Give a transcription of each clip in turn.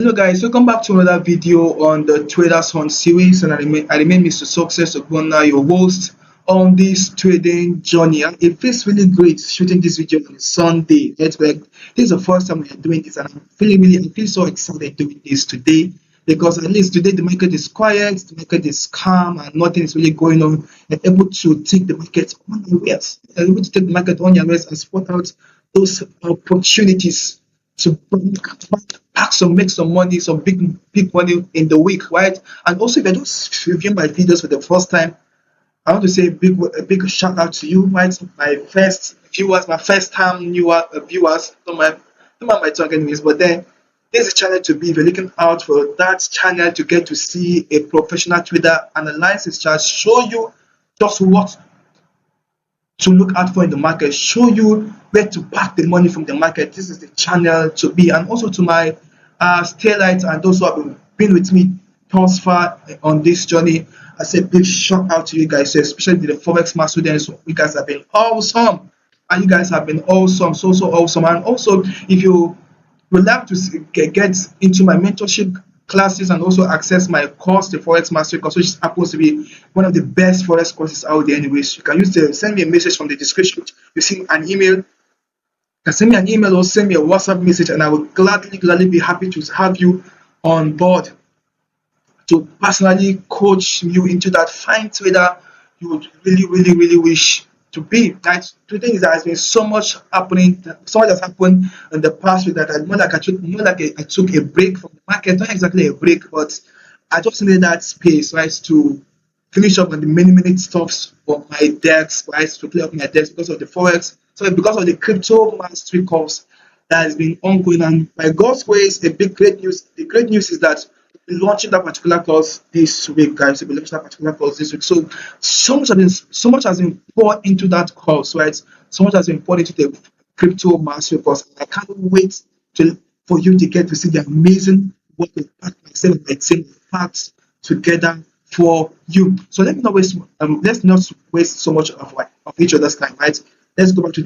Hello guys, welcome back to another video on the Traders Hunt series, and I remain Mr. Success Ogbonna, your host on this trading journey. And it feels really great shooting this video on a Sunday. This is the first time we are doing this, and I feel so excited doing this today because at least today the market is quiet, the market is calm, and nothing is really going on. You're able to take the market on your ways. You're able to take the market on your ways and spot out those opportunities to pack some, make some money, some big money in the week, right? And also, if you're just reviewing my videos for the first time, I want to say a big shout out to you, right? My first viewers, my first time newer viewers. Don't mind my talk anyways, but then this is a channel to be. If you're looking out for that channel to get to see a professional trader analyze his chart, show you just what to look out for in the market, show you where to pack the money from the market. This is the channel to be. And also to my starlights and those who have been with me thus far on this journey, I say big shout out to you guys, especially the Forex Master students. You guys have been awesome, and you guys have been awesome, so awesome. And also, if you would like to get into my mentorship classes and also access my course, the Forex Mastery course, which happens to be one of the best Forex courses out there. Anyways, you can send me a message from the description. You send an email. You can send me an email or send me a WhatsApp message, and I will gladly be happy to have you on board to personally coach you into that fine trader you would really wish to be. Right? Today there has been so much happening, so much has happened in the past week that I took a break from the market, not exactly a break, but I just needed that space, right, to finish up on the many stuffs on my decks, right, to clear up my decks because of the forex, so because of the crypto mastery course that has been ongoing. And by God's grace, the great news is that we're launching that particular course this week, guys. We're launching that particular course this week. So much has been poured into that course, right? So much has been poured into the crypto mastery course. I can't wait for you to get to see the amazing work with myself and my team packed together for you. So let's not waste so much of each other's time, right? Let's go over to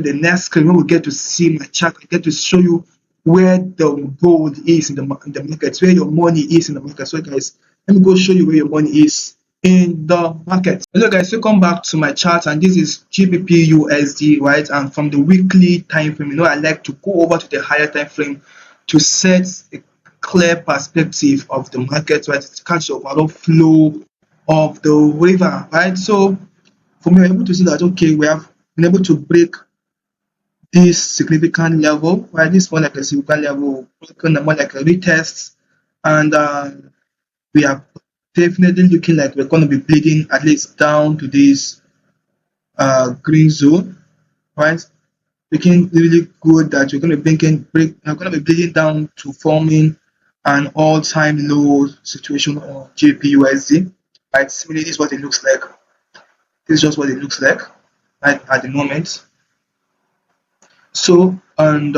the next screen where we get to see my chart. I get to show you where the gold is in the market, where your money is in the market. So guys, let me go show you where your money is in the market. Hello guys, welcome back to my chart, and this is GBP USD, right? And from the weekly time frame, I like to go over to the higher time frame to set a clear perspective of the market, right? To catch the overall flow of the river, right? So for me, I'm able to see that okay, we have been able to break this significant level, right? This one like a significant level, more like a retest, and we are definitely looking like we're going to be bleeding at least down to this green zone, right? Looking really good that we're going to we're going to be bleeding down to forming an all-time low situation on JPUSD, right? Similarly, this is what it looks like. This is just what it looks like, right, at the moment. So, and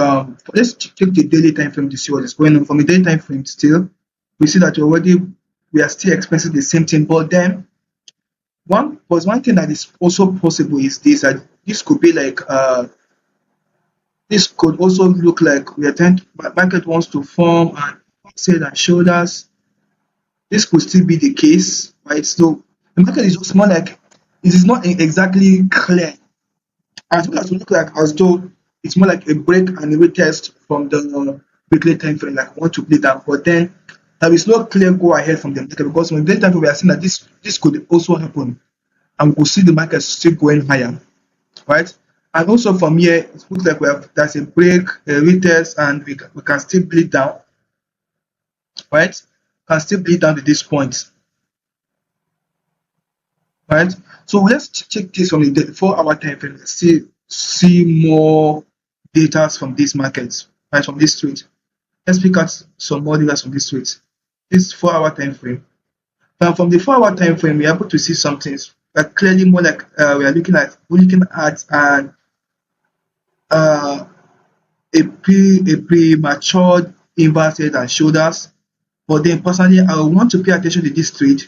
let's check the daily time frame to see what is going on. From the daily time frame, still, we see that we are still experiencing the same thing. But then, one thing that is also possible is this: that this could be like this could also look like we are trying to, market wants to form an head and shoulders. This could still be the case, right? So the market is just more like it is not exactly clear. As well as to look like as though it's more like a break and a retest from the weekly time frame, like we want to play that. But then there is no clear go ahead from the market because when the time frame we are seeing that this could also happen, and we'll see the market still going higher, right? And also from here, it looks like there's a break, a retest, and we can still bleed down, right? Can still bleed down to this point, right? So let's check this from the 4-hour time frame. Let's see more data from these markets, right? From this trade. Let's pick out some more data from this trade. This 4-hour time frame. Now from the 4-hour time frame, we're able to see some things clearly more like we're looking at an a premature inverse head and shoulders. But then personally, I want to pay attention to this trade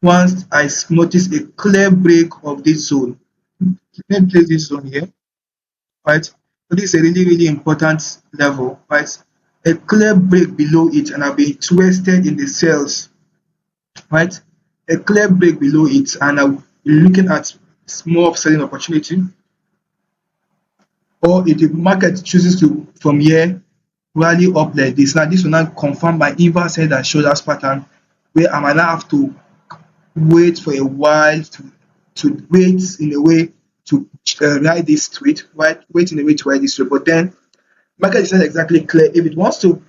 once I notice a clear break of this zone. Let me place this zone here, right? So this is a really important level, right? a clear break below it and I'll be interested in the sales, right? A clear break below it and I'll be looking at small selling opportunity. Or if the market chooses to from here rally up like this, now this will not confirm my inverse head and shoulders pattern, where I might not have to wait for a while to wait in a way to ride this trade, right? Wait in a way to ride this trade. But then market is not exactly clear if it wants to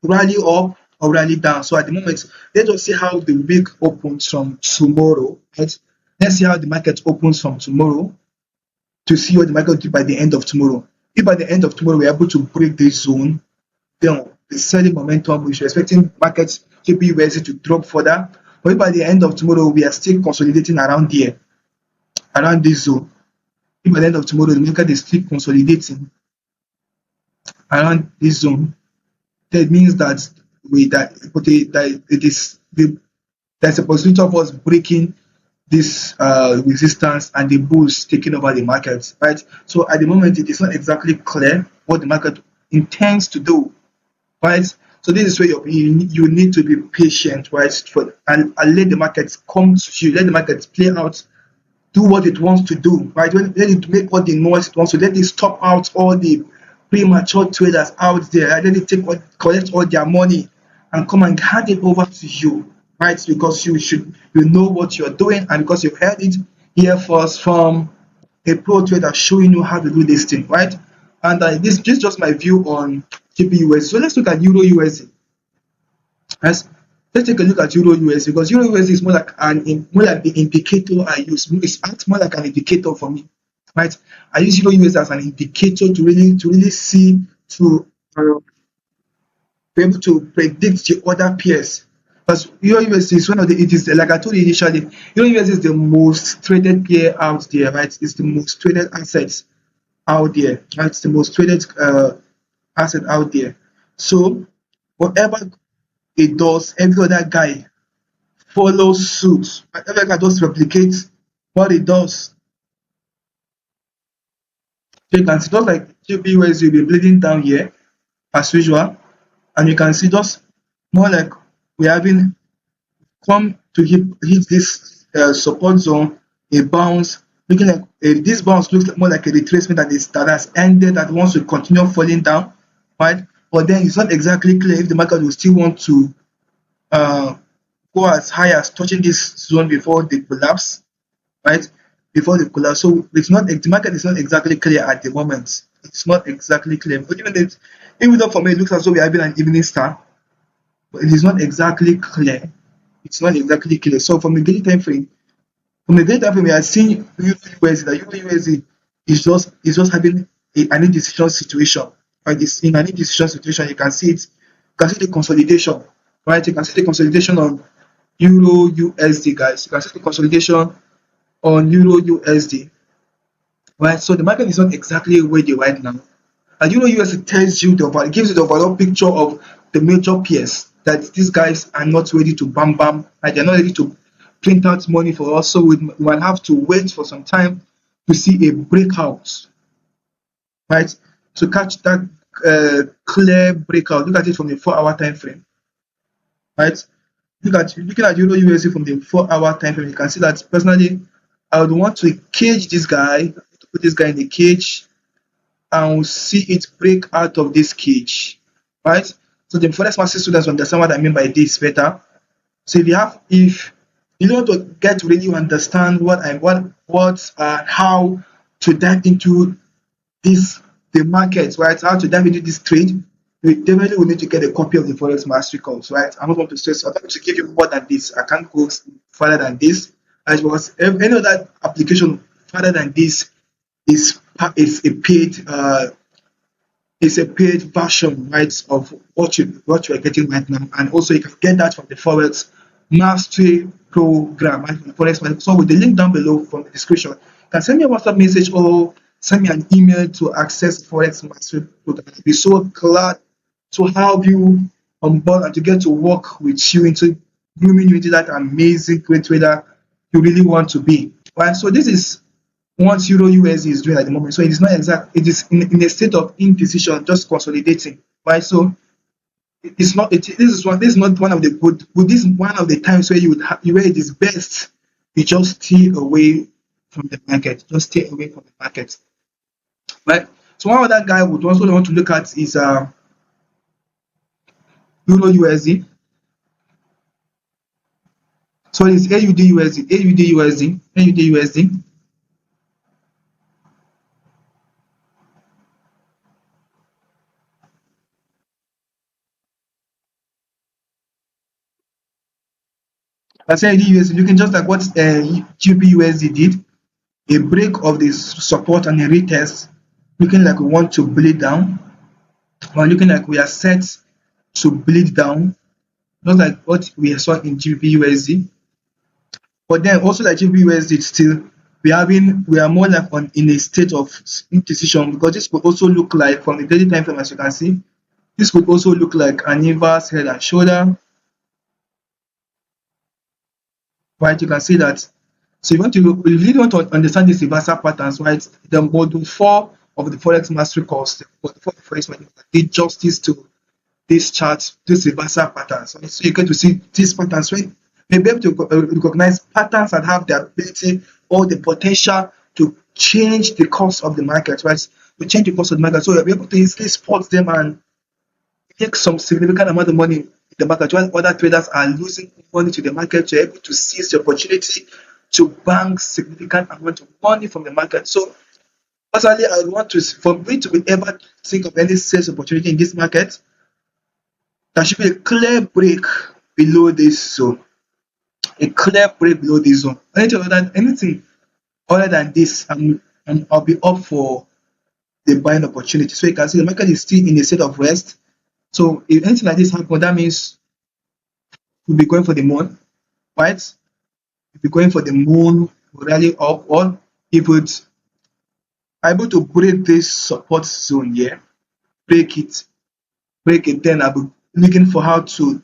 rally up or rally down. So at the moment, let's just see how the week opens from tomorrow, right? Let's see how the market opens from tomorrow to see what the market will do by the end of tomorrow. If by the end of tomorrow we're able to break this zone, then the selling momentum, we should expecting markets KPUSD to drop further. But if by the end of tomorrow we are still consolidating around here, around this zone, if by the end of tomorrow the market is still consolidating around this zone, that means that that it is there's a possibility of us breaking this resistance and the bulls taking over the market, right? So at the moment, it is not exactly clear what the market intends to do, right? So this is where you need to be patient, right? And let the markets come to you, let the markets play out, do what it wants to do, right? Let it make all the noise it wants to. Let it stop out all the premature traders out there. Right? Let it collect all their money and come and hand it over to you, right? Because you know what you're doing and because you've heard it here first from a pro trader showing you how to do this thing, right? And this is just my view on GPUS. So let's look at Euro USD. Let's let's take a look at Euro USD because Euro USD is more like the indicator I use. It's acts more like an indicator for me, right? I use Euro USD as an indicator to really see to be able to predict the other pairs. Because Euro USD is one of the it is like I told you initially, Euro USD is the most traded pair out there, right? It's the most traded assets out there, right? It's the most traded asset out there. So whatever it does, every other guy follows suit. Whatever guy just replicates what it does. So you can see just like GPUS will be bleeding down here as usual, and you can see just more like we're having come to hit this support zone, a bounce, looking like this bounce looks more like a retracement that has ended that wants to continue falling down, right? But then it's not exactly clear if the market will still want to uh, go as high as touching this zone before they collapse, right? Before they collapse. So it's not the market is not exactly clear at the moment. It's not exactly clear. But even though for me it looks as though we're having an evening star, but it is not exactly clear. It's not exactly clear. So from a daily time frame, we are seeing USD that USD is just having an indecision situation. Right? It's in an indecision situation. You can see it. You can see the consolidation. Right? You can see the consolidation on Euro USD, guys. You can see the consolidation on Euro USD. Right? So the market is not exactly ready right now. And Euro USD tells you it gives you the overall picture of the major peers that these guys are not ready to bam bam, and they're not ready to print out money for us. So we might have to wait for some time to see a breakout, right? To catch that clear breakout. Look at it from the 4 hour time frame, right? Looking at Euro USD from the 4 hour time frame, you can see that personally, I would want to cage this guy, to put this guy in the cage, and see it break out of this cage, right? So the Forex Master students understand what I mean by this better. So if you want to get to really understand how to dive into the markets, right? How to dive into this trade, you definitely will need to get a copy of the Forex Mastery course, right? I'm not going to stress. I'm going to give you more than this. I can't go further than this, as because any other application further than this is a paid version, right, of what you are getting right now, and also you can get that from the Forex Mastery program, right, from the Forex Mastery. So with the link down below from the description, you can send me a WhatsApp message or send me an email to access Forex Mastery program. I'll be so glad to have you on board and to get to work with you into grooming you into that amazing great trader you really want to be. Right. So this is what Euro USD is doing at the moment. So it is not exact, it is in a state of indecision, just consolidating. Right. So It's not. This is not one of the good. This is one of the times where you would where it is best you just stay away from the market. Just stay away from the market, right? So one other guy would also want to look at is Euro USD. So it's AUD USD, AUD USD, AUD USD. I said AUD USD. You can just like what GBP USD did, a break of the support and a retest, looking like we want to bleed down, or looking like we are set to bleed down, just like what we saw in GBP USD. But then also like GBP USD, still we are more like on in a state of indecision, because this could also look like from the daily time frame, as you can see, this could also look like an inverse head and shoulder, right? You can see that. So you really want to understand these reversal patterns, right? The module 4 of the Forex Mastery course, the module 4 of the Forex Mastery course, did justice to this chart, this reversal patterns. Right? So you get to see these patterns when you'll be able to recognize patterns that have the ability or the potential to change the course of the market, right? To change the course of the market. So you'll be able to easily spot them and make some significant amount of money in the market while other traders are losing money to the market. You're able to seize the opportunity to bank significant amount of money from the market. So personally, I want to, for me to be ever think of any sales opportunity in this market, there should be a clear break below this zone. A clear break below this zone. Anything other than this, I'll be up for the buying opportunity. So you can see the market is still in a state of rest. So if anything like this happens, that means we'll be going for the moon, right? We'll be going for the moon, rally up, or if it's able to break this support zone here, break it, then I'll be looking for how to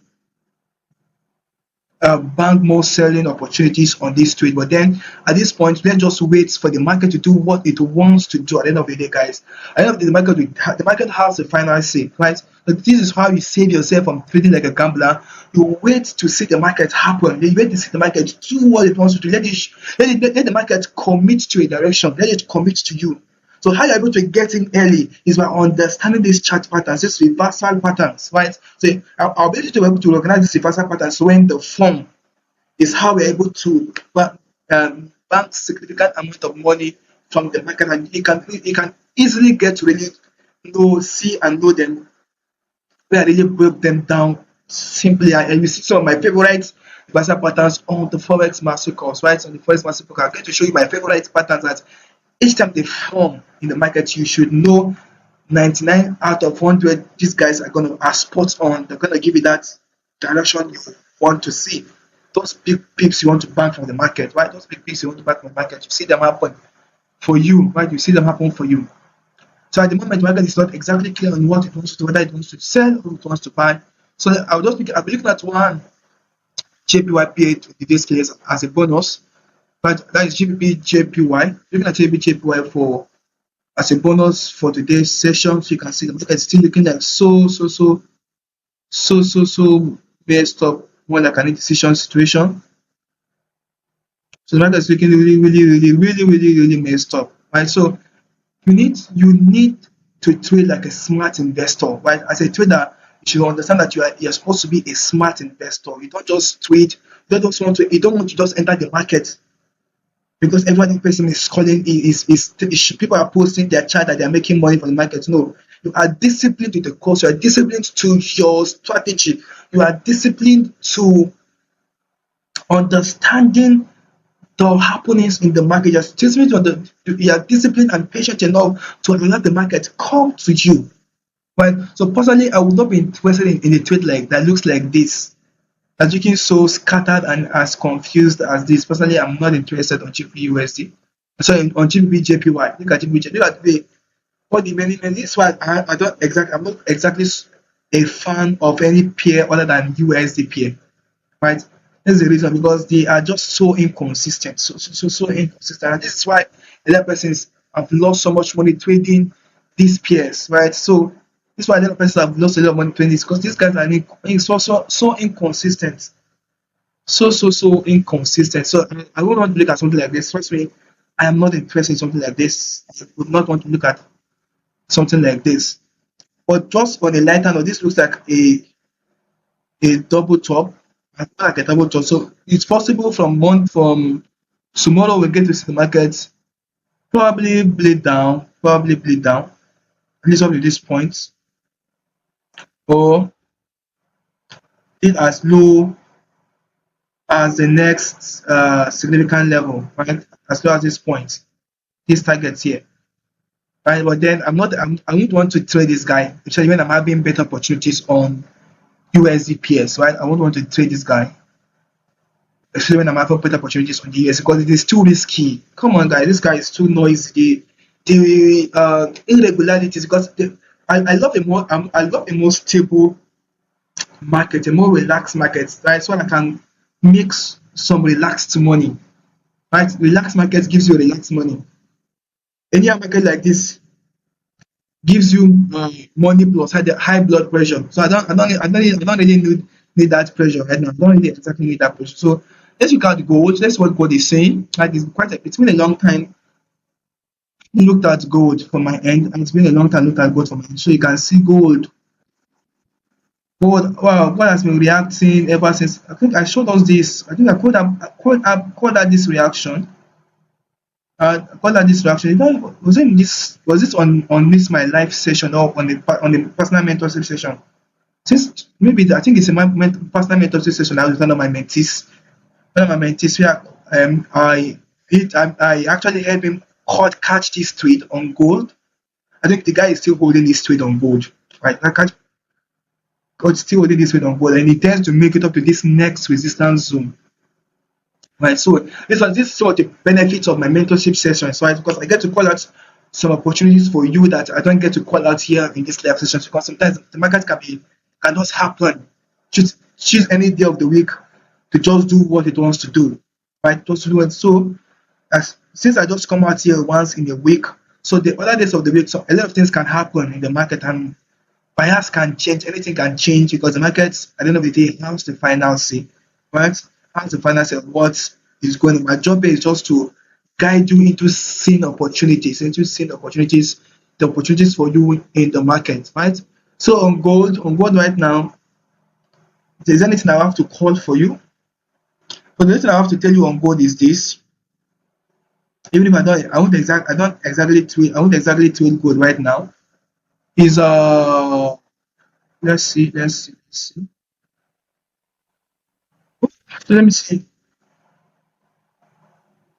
bank more selling opportunities on this trade. But then at this point, let's just wait for the market to do what it wants to do at the end of the day, guys. At the end of the day, the market has the final say, right? But this is how you save yourself from trading like a gambler. You wait to see the market happen. You wait to see the market do what it wants to do. Let the market commit to a direction. Let it commit to you. So how you're able to get in early is by understanding these chart patterns, these reversal patterns, right? So I'll be able to recognize these reversal patterns when the form is how we're able to bank significant amount of money from the market, and you can easily get to really see and know them, where I really break them down simply. And you see some of my favorite reversal patterns on the Forex Master course, right? On the Forex Master course, I'm going to show you my favorite patterns that each time they form in the market, you should know 99 out of 100, these guys are going to are spot on. They're going to give you that direction you want to see. Those big pips you want to bank from the market, right? Those big pips you want to bank from the market, you see them happen for you, right? You see them happen for you. So at the moment, the market is not exactly clear on what it wants to do, whether it wants to sell or it wants to buy. So I'll be looking at one JPYPA to today's case as a bonus, but that is GBP JPY. Looking at GBP JPY for as a bonus for today's session, so you can see the market is still looking like so messed up, more like an indecision situation. So the market is looking really messed up, right? So you need to trade like a smart investor, right? As a trader, you should understand that you're supposed to be a smart investor. You don't just trade. You don't want to just enter the market because every other person is calling is people are posting their chart that they're making money from the market. No, you are disciplined to the course. You are disciplined to your strategy. You are disciplined to understanding the happenings in the market. You are disciplined and patient enough to let the market come to you. Right? So personally, I would not be interested in a trade like that looks like this. As looking so scattered and as confused as this. Personally, I'm not interested on GBP USD. Sorry, on GBP JPY. Look at GBP. Look at the what the many. This one I'm not exactly a fan of any pair other than USD pair. Right? That's the reason, because they are just so inconsistent. So inconsistent. And this is why a lot of persons have lost so much money trading these pairs, right? So This is why a lot of persons have lost a lot of money doing this, because these guys are so inconsistent. So inconsistent. So I would not want to look at something like this. Trust me, I am not interested in something like this. I would not want to look at something like this. But just on a lighter note, this looks like a double top. I feel like a double top. So it's possible from tomorrow we get to see the market probably bleed down, at least up to this point, or it as low as the next significant level, right? As low as this point, this target here, right? But then I wouldn't want to trade this guy, especially when I'm having better opportunities on USDPS, right? I won't want to trade this guy, especially when I'm having better opportunities on the US, because it is too risky. Come on, guys, this guy is too noisy. The irregularities, because I love I love a more stable market, a more relaxed market, right? So I can make some relaxed money, right? Relaxed market gives you relaxed money. Any market like this gives you money plus high blood pressure. So I don't really need that pressure right now. I don't really exactly need that pressure. So let's look at gold. That's what gold is saying. Like it's been a long time I looked at gold from my end, and it's been a long time I looked at gold from my end. So you can see gold has been reacting ever since. I think I showed us this. I think I called out this reaction. Called out this reaction. Was it in this? Was it on this my live session, or on the personal mentorship session? Since maybe I think it's a personal mentorship session. I was one of my mentees. One of my mentees where I actually helped him catch this trade on gold. I think the guy is still holding this trade on gold. Right? I catch God still holding this trade on gold, and he tends to make it up to this next resistance zone. Right. So this is sort of the benefits of my mentorship sessions, right? Because I get to call out some opportunities for you that I don't get to call out here in this live sessions, because sometimes the market can just happen. Choose any day of the week to just do what it wants to do. Right? Just to do it. So as since I just come out here once in a week, so the other days of the week, so a lot of things can happen in the market, and bias can change, anything can change, because the market at the end of the day has the final say, right? Has the final say of what is going on. My job is just to guide you into seeing opportunities, the opportunities for you in the market, right? So on gold right now, if there's anything I have to call for you, but the only thing I have to tell you on gold is this. Even if I won't exactly trade gold right now. Is let's see. So let me see.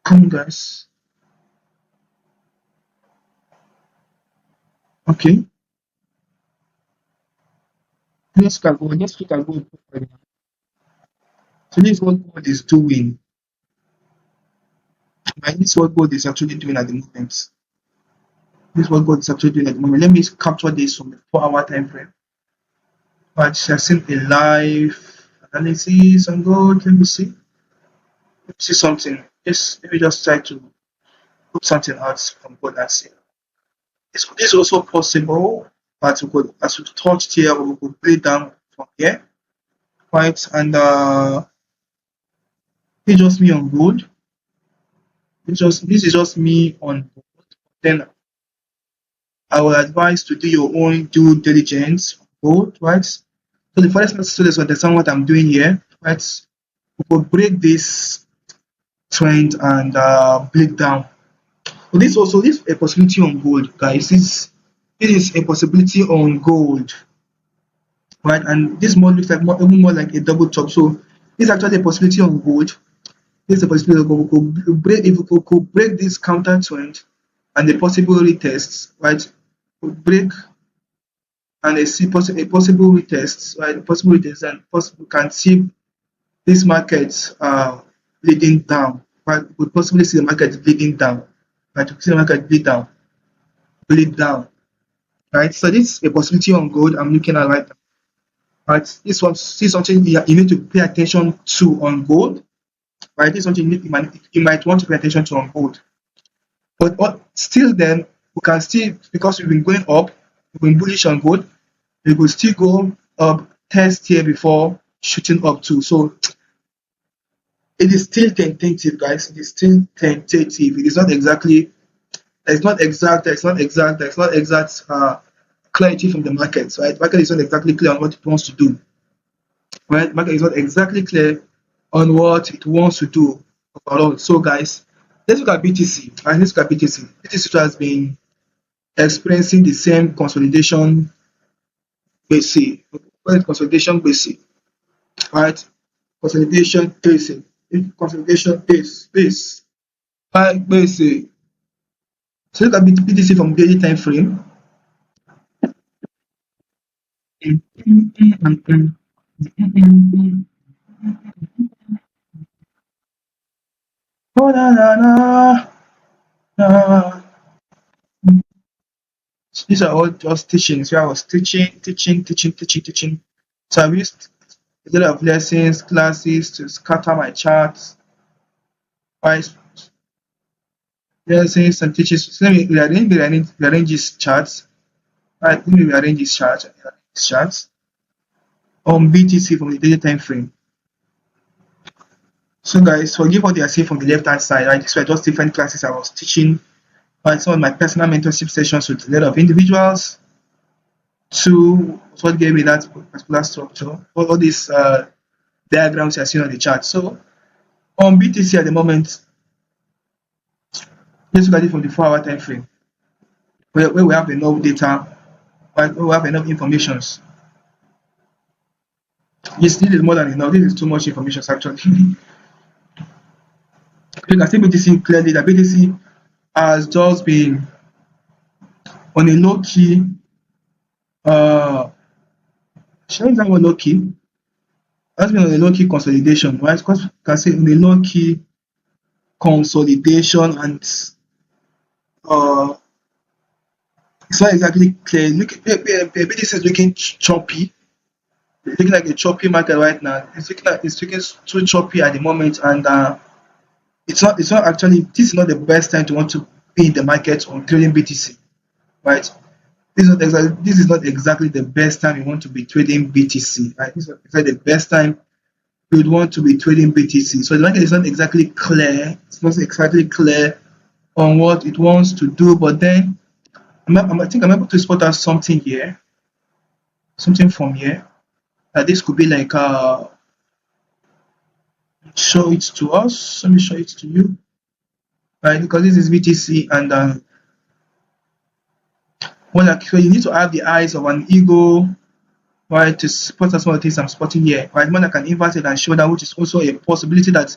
Come on, guys. Okay. Let's look at gold. So this is what gold is doing. And this is what gold is actually doing at the moment. This is what gold is actually doing at the moment. Let me capture this from the 4 hour time frame. But I've seen a live analysis on gold. Let me see. Let me see something. Let me just try to put something out from gold and see. This is also possible, but we could, as we touched here, we could play down from here, right? And it's just me on gold. This is just me on gold. Then I will advise to do your own due diligence on gold, right? So the first students understand what I'm doing here, right? We could break this trend and break down. So this is a possibility on gold, guys. It is a possibility on gold, right? And this more looks like even more like a double top. So this is actually a possibility on gold. This is a possibility of gold. If we could break this counter trend and the possible retests, right? Break and a possible retest, right? Possible retest, and possible can see this market bleeding down, right? We could possibly see the market bleeding down, right? We see the market bleed down, right? So this is a possibility on gold I'm looking at right now. Right, this is something you need to pay attention to on gold, right? This is something you might want to pay attention to on gold. But still, then we can still, because we've been going up, we've been bullish on gold. it will still go up, test here before shooting up too. So it is still tentative, guys. It is still tentative. It is not exactly, it's not exact, it's not exact clarity from the market, right? The market is not exactly clear on what it wants to do, right? The market is not exactly clear on what it wants to do overall. So, guys, let's look at BTC. Right? Let's look at BTC. BTC has been experiencing the same consolidation basic, consolidation basic, right? Consolidation basic, consolidation base, right? Basic. So look at BTC from daily time frame. Oh, na, na, na, na. These are all just teachings where I was teaching. So I've used a lot of lessons, classes to scatter my charts, right? Lessons and teachings. So let me rearrange these charts. Right, let me rearrange these charts on BTC from the daily time frame. So guys, forgive what they are saying from the left hand side, right? These were just different classes I was teaching, right? Some of my personal mentorship sessions with a lot of individuals to what gave me that particular structure. All these diagrams you are seeing on the chart. So on BTC at the moment, let's look at it from the 4-hour time frame, where we have enough data, right? Where we have enough informations. This is more than enough. This is too much information actually. You can see BTC clearly that BTC has just been on a low key, should I use that word low key? Has been on a low key consolidation, right? Because you can say on a low key consolidation, and uh, it's not exactly clear. Look, BTC is looking choppy. It's looking like a choppy market right now. It's looking too choppy at the moment, and it's not actually, this is not the best time to want to be in the market or trading BTC, right? This is not exactly the best time you want to be trading BTC, right? This is not exactly the best time you would want to be trading BTC. So the market is not exactly clear. It's not exactly clear on what it wants to do, but then I think I'm able to spot out something here, something from here. This could be like show it to us. Let me show it to you, right? Because this is BTC, and so you need to have the eyes of an eagle, right, to spot some of the things I'm spotting here, right? One that can invert it and show that, which is also a possibility that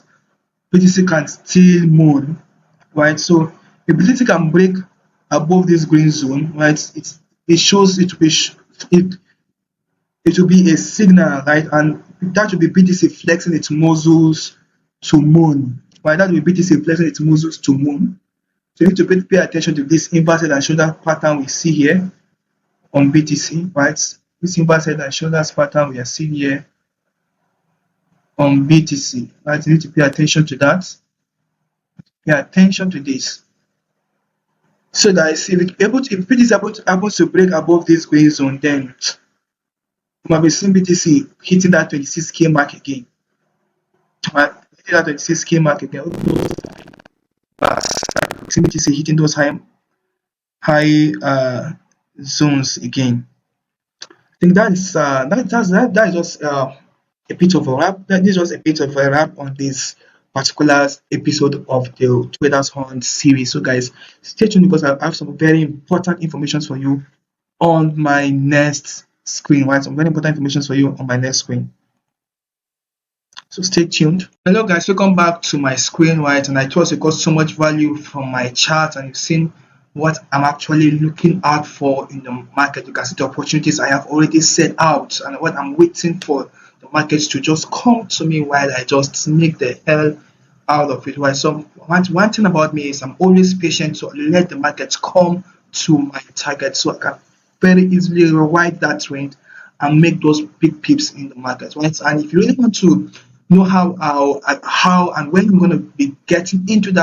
BTC can still move, right? So if BTC can break above this green zone, right, it shows it it will be a signal, right, and that will be BTC flexing its muscles to moon, right? That will be BTC flexing its muscles to moon. So you need to pay attention to this inverted and shoulder pattern we see here on BTC, right? This inverted and shoulders pattern we are seeing here on BTC, right? You need to pay attention to that. Pay attention to this. So guys, if BTC is able to break above this green zone, then we might be seeing BTC hitting that 26K mark again. Right? Hitting that 26K mark again. Seeing BTC hitting those high zones again. I think that is just a bit of a wrap. That is just a bit of a wrap on this particular episode of the Traders Hunt series. So guys, stay tuned because I have some very important information for you on my next screen, right? Some very important information for you on my next screen. So stay tuned. Hello guys, welcome back to my screen, right? And I trust you got so much value from my chart and you've seen what I'm actually looking out for in the market. You can see the opportunities I have already set out and what I'm waiting for the markets to just come to me while I just make the hell out of it, right? So one thing about me is I'm always patient to let the markets come to my target so I can very easily rewrite that trend and make those big pips in the market, right? And if you really want to know how and when I'm going to be getting into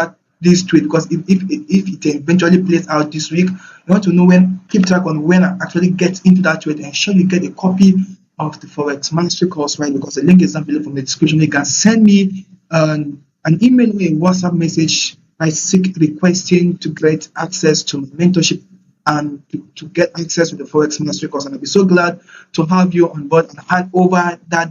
this trade, because if it eventually plays out this week, you want to know when, keep track on when I actually get into that trade, ensure you get a copy of the Forex Mastery course, right? Because the link is down below from the description. You can send me an email or a WhatsApp message by seek requesting to get access to my mentorship and to get access to the Forex Mastery course. And I'll be so glad to have you on board and hand over that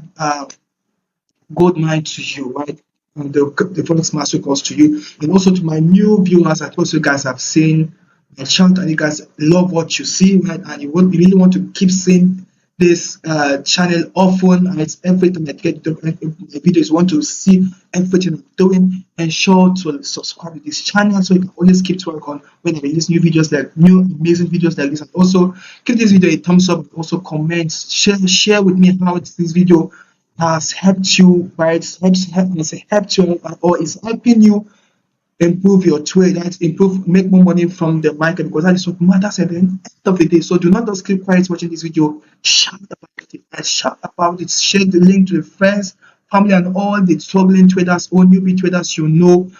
gold mine to you, right? And the Forex Mastery course to you. And also to my new viewers, I thought you guys have seen my channel and you guys love what you see, right? And you really want to keep seeing this channel often, and it's every time I get my videos, you want to see everything I'm doing, ensure to subscribe to this channel so you can always keep track on when I release new videos, like new amazing videos like this. And also give this video a thumbs up, also comment, share with me how this video has helped you, right? Has helped you or is helping you improve your trade, right? Improve, make more money from the market, because that is what matters at the end of the day. So do not just keep quiet watching this video. Shout about it. And shout about it. Share the link to your friends, family, and all the struggling traders or newbie traders you know,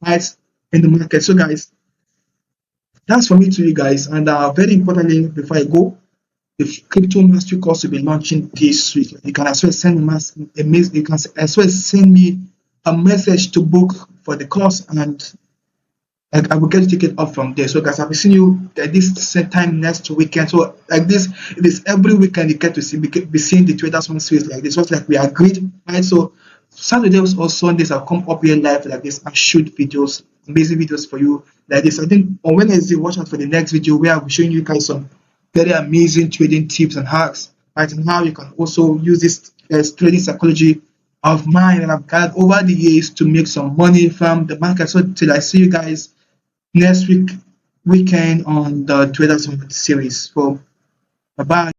right, in the market. So guys, that's for me to you guys. And very importantly, before I go, the crypto mastery course will be launching this week. You can as well send me you can as well send me a message to book for the course, and I will get the ticket up from there. So guys, I'll be seeing you at this same time next weekend. So like this, it is every weekend you get to see be seeing the traders on series like this. Just like we agreed, right? So Saturdays or Sundays I'll come up here live like this and shoot videos, amazing videos for you like this. I think on Wednesday, watch out for the next video where I'll be showing you guys some very amazing trading tips and hacks, right? And how you can also use this trading psychology of mine that I've gathered over the years to make some money from the market. So till I see you guys next weekend on the Traders Summit series. So bye bye.